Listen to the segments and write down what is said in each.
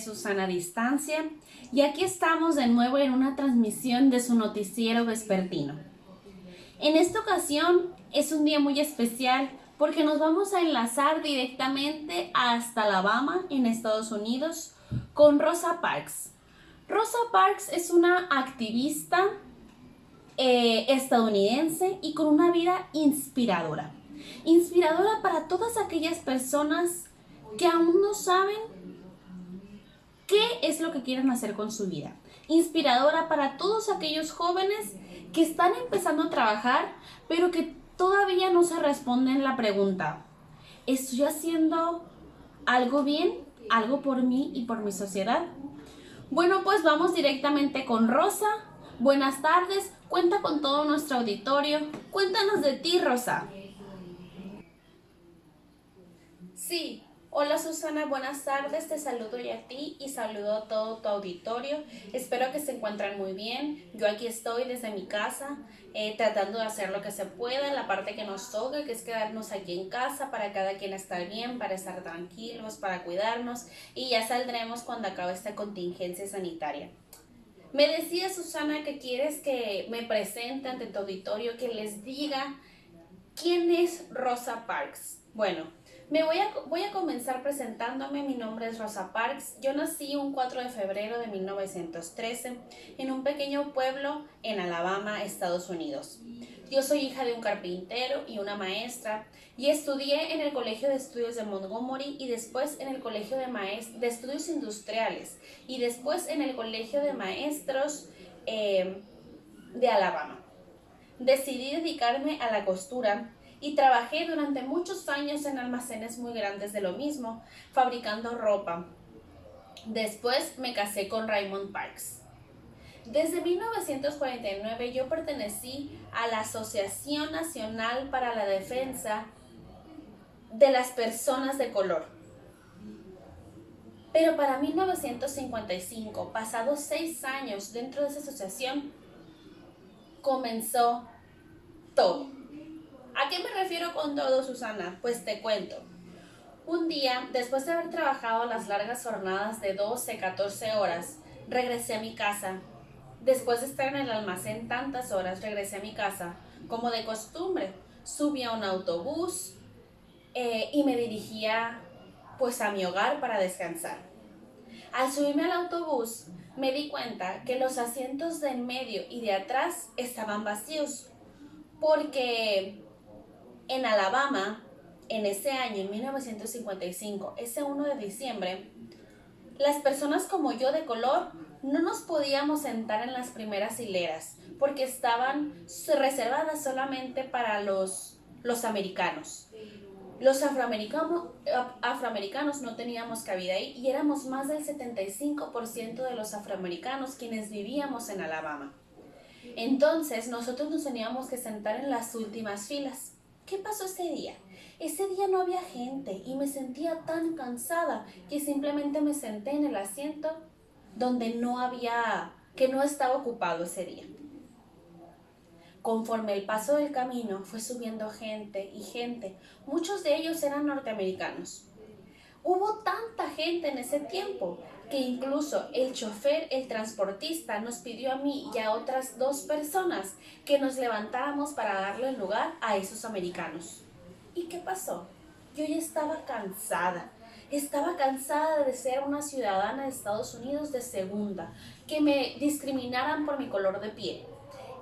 Susana Distancia y aquí estamos de nuevo en una transmisión de su noticiero vespertino. En esta ocasión es un día muy especial porque nos vamos a enlazar directamente hasta Alabama, en Estados Unidos, con Rosa Parks. Rosa Parks es una activista estadounidense y con una vida inspiradora. Inspiradora para todas aquellas personas que aún no saben qué es lo que quieren hacer con su vida. Inspiradora para todos aquellos jóvenes que están empezando a trabajar, pero que todavía no se responden la pregunta: ¿estoy haciendo algo bien? ¿Algo por mí y por mi sociedad? Bueno, pues vamos directamente con Rosa. Buenas tardes, cuenta con todo nuestro auditorio. Cuéntanos de ti, Rosa. Sí, hola Susana, buenas tardes, te saludo yo a ti y saludo a todo tu auditorio. Espero que se encuentren muy bien. Yo aquí estoy desde mi casa, tratando de hacer lo que se pueda, la parte que nos toca, que es quedarnos aquí en casa para cada quien estar bien, para estar tranquilos, para cuidarnos, y ya saldremos cuando acabe esta contingencia sanitaria. Me decía Susana que quieres que me presente ante tu auditorio, que les diga quién es Rosa Parks. Bueno, voy a comenzar presentándome. Mi nombre es Rosa Parks. Yo nací un 4 de febrero de 1913 en un pequeño pueblo en Alabama, Estados Unidos. Yo soy hija de un carpintero y una maestra y estudié en el Colegio de Estudios de Montgomery y después en el Colegio de Estudios Industriales y después en el Colegio de Maestros de Alabama. Decidí dedicarme a la costura y trabajé durante muchos años en almacenes muy grandes de lo mismo, fabricando ropa. Después me casé con Raymond Parks. Desde 1949 yo pertenecí a la Asociación Nacional para la Defensa de las Personas de Color. Pero para 1955, pasados 6 años dentro de esa asociación, comenzó todo. ¿A qué me refiero con todo, Susana? Pues te cuento. Un día, después de haber trabajado las largas jornadas de 12, 14 horas, regresé a mi casa. Después de estar en el almacén tantas horas, regresé a mi casa, como de costumbre. Subí a un autobús y me dirigía pues a mi hogar para descansar. Al subirme al autobús, me di cuenta que los asientos de en medio y de atrás estaban vacíos, porque en Alabama, en ese año, en 1955, ese 1 de diciembre, las personas como yo de color no nos podíamos sentar en las primeras hileras porque estaban reservadas solamente para los americanos. Los afroamericanos no teníamos cabida ahí y éramos más del 75% de los afroamericanos quienes vivíamos en Alabama. Entonces nosotros nos teníamos que sentar en las últimas filas. ¿Qué pasó ese día? Ese día no había gente y me sentía tan cansada que simplemente me senté en el asiento que no estaba ocupado ese día. Conforme el paso del camino fue subiendo gente y gente, muchos de ellos eran norteamericanos. Hubo tanta gente en ese tiempo que incluso el chofer, el transportista, nos pidió a mí y a otras 2 personas que nos levantáramos para darle el lugar a esos americanos. ¿Y qué pasó? Yo ya estaba cansada. Estaba cansada de ser una ciudadana de Estados Unidos de segunda, que me discriminaran por mi color de piel.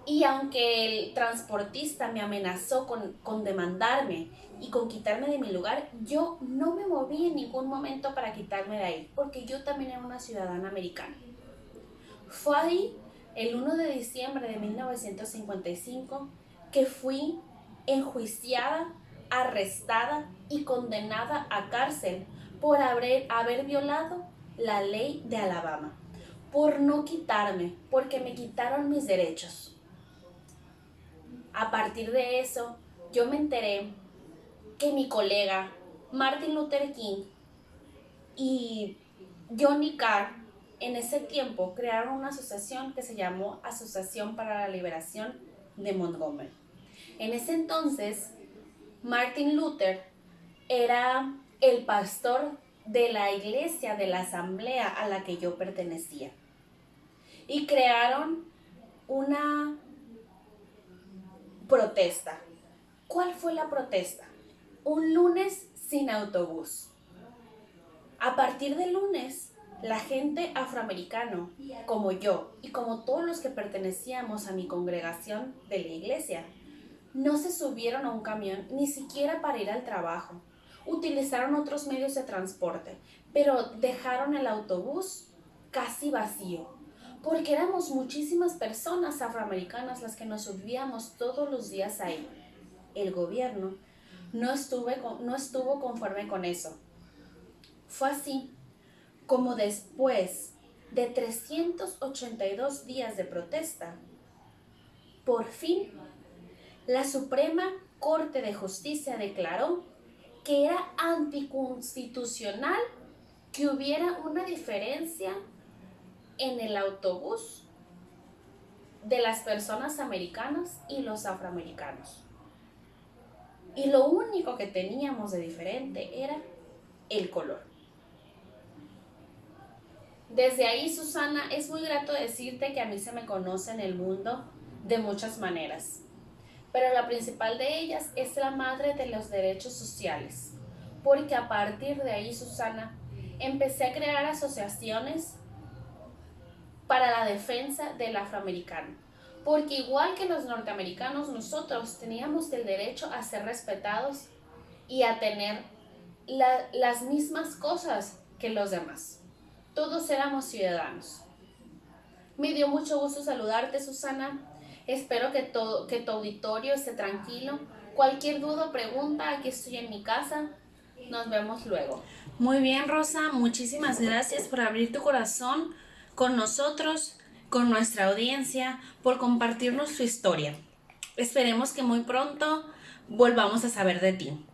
Y aunque el transportista me amenazó con demandarme y con quitarme de mi lugar, yo no me moví en ningún momento para quitarme de ahí, porque yo también era una ciudadana americana. Fue ahí, el 1 de diciembre de 1955, que fui enjuiciada, arrestada y condenada a cárcel por haber violado la ley de Alabama, por no quitarme, porque me quitaron mis derechos. A partir de eso, yo me enteré que mi colega Martin Luther King y Johnny Carr en ese tiempo crearon una asociación que se llamó Asociación para la Liberación de Montgomery. En ese entonces, Martin Luther era el pastor de la iglesia, de la asamblea a la que yo pertenecía. Y crearon una protesta. ¿Cuál fue la protesta? Un lunes sin autobús. A partir del lunes, la gente afroamericana, como yo y como todos los que pertenecíamos a mi congregación de la iglesia, no se subieron a un camión ni siquiera para ir al trabajo. Utilizaron otros medios de transporte, pero dejaron el autobús casi vacío, porque éramos muchísimas personas afroamericanas las que nos subíamos todos los días ahí. El gobierno no estuvo conforme con eso. Fue así como después de 382 días de protesta, por fin, la Suprema Corte de Justicia declaró que era anticonstitucional que hubiera una diferencia en el autobús de las personas americanas y los afroamericanos. Y lo único que teníamos de diferente era el color. Desde ahí, Susana, es muy grato decirte que a mí se me conoce en el mundo de muchas maneras, pero la principal de ellas es la madre de los derechos sociales, porque a partir de ahí, Susana, empecé a crear asociaciones para la defensa del afroamericano, porque igual que los norteamericanos, nosotros teníamos el derecho a ser respetados y a tener las mismas cosas que los demás. Todos éramos ciudadanos. Me dio mucho gusto saludarte, Susana. Espero que tu auditorio esté tranquilo. Cualquier duda o pregunta, aquí estoy en mi casa. Nos vemos luego. Muy bien, Rosa. Muchísimas gracias por abrir tu corazón con nosotros, con nuestra audiencia, por compartirnos tu historia. Esperemos que muy pronto volvamos a saber de ti.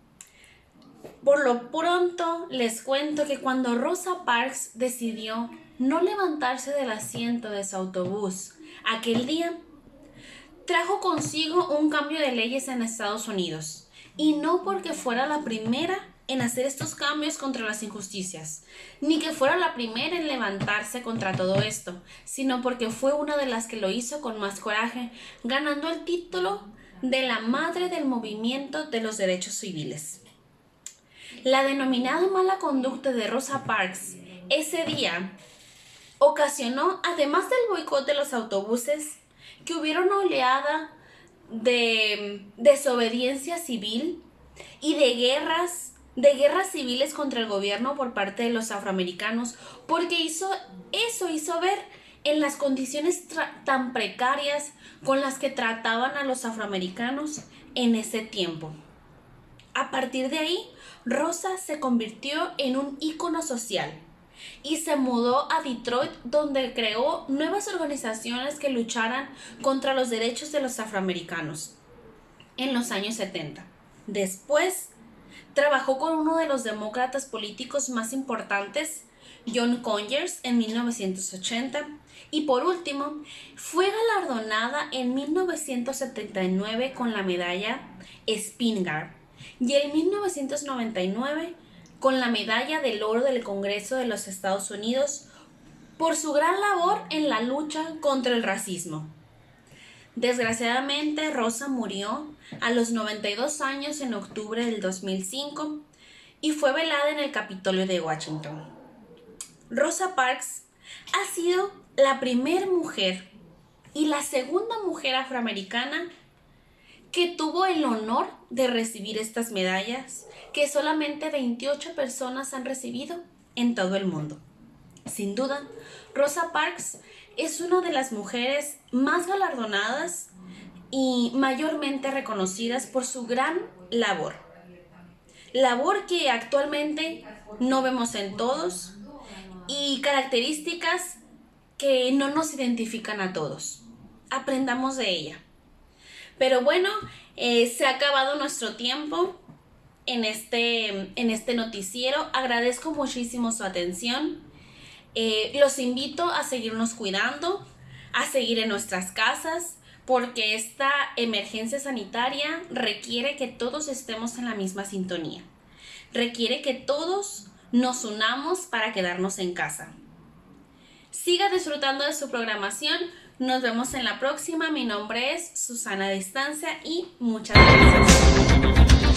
Por lo pronto, les cuento que cuando Rosa Parks decidió no levantarse del asiento de su autobús aquel día, trajo consigo un cambio de leyes en Estados Unidos. Y no porque fuera la primera en hacer estos cambios contra las injusticias, ni que fuera la primera en levantarse contra todo esto, sino porque fue una de las que lo hizo con más coraje, ganando el título de la madre del movimiento de los derechos civiles. La denominada mala conducta de Rosa Parks ese día ocasionó, además del boicot de los autobuses, que hubiera una oleada de desobediencia civil y de guerras civiles contra el gobierno por parte de los afroamericanos, porque hizo ver en las condiciones tan precarias con las que trataban a los afroamericanos en ese tiempo. A partir de ahí, Rosa se convirtió en un ícono social y se mudó a Detroit, donde creó nuevas organizaciones que lucharan contra los derechos de los afroamericanos en los años 70. Después, trabajó con uno de los demócratas políticos más importantes, John Conyers, en 1980, y por último, fue galardonada en 1979 con la medalla Spingarn y en 1999 con la medalla del oro del Congreso de los Estados Unidos por su gran labor en la lucha contra el racismo. Desgraciadamente, Rosa murió a los 92 años en octubre del 2005 y fue velada en el Capitolio de Washington. Rosa Parks ha sido la primera mujer y la segunda mujer afroamericana que tuvo el honor de recibir estas medallas, que solamente 28 personas han recibido en todo el mundo. Sin duda, Rosa Parks es una de las mujeres más galardonadas y mayormente reconocidas por su gran labor. Labor que actualmente no vemos en todos y características que no nos identifican a todos. Aprendamos de ella. Pero bueno, se ha acabado nuestro tiempo en este noticiero. Agradezco muchísimo su atención. Los invito a seguirnos cuidando, a seguir en nuestras casas, porque esta emergencia sanitaria requiere que todos estemos en la misma sintonía. Requiere que todos nos unamos para quedarnos en casa. Siga disfrutando de su programación. Nos vemos en la próxima. Mi nombre es Susana Distancia y muchas gracias.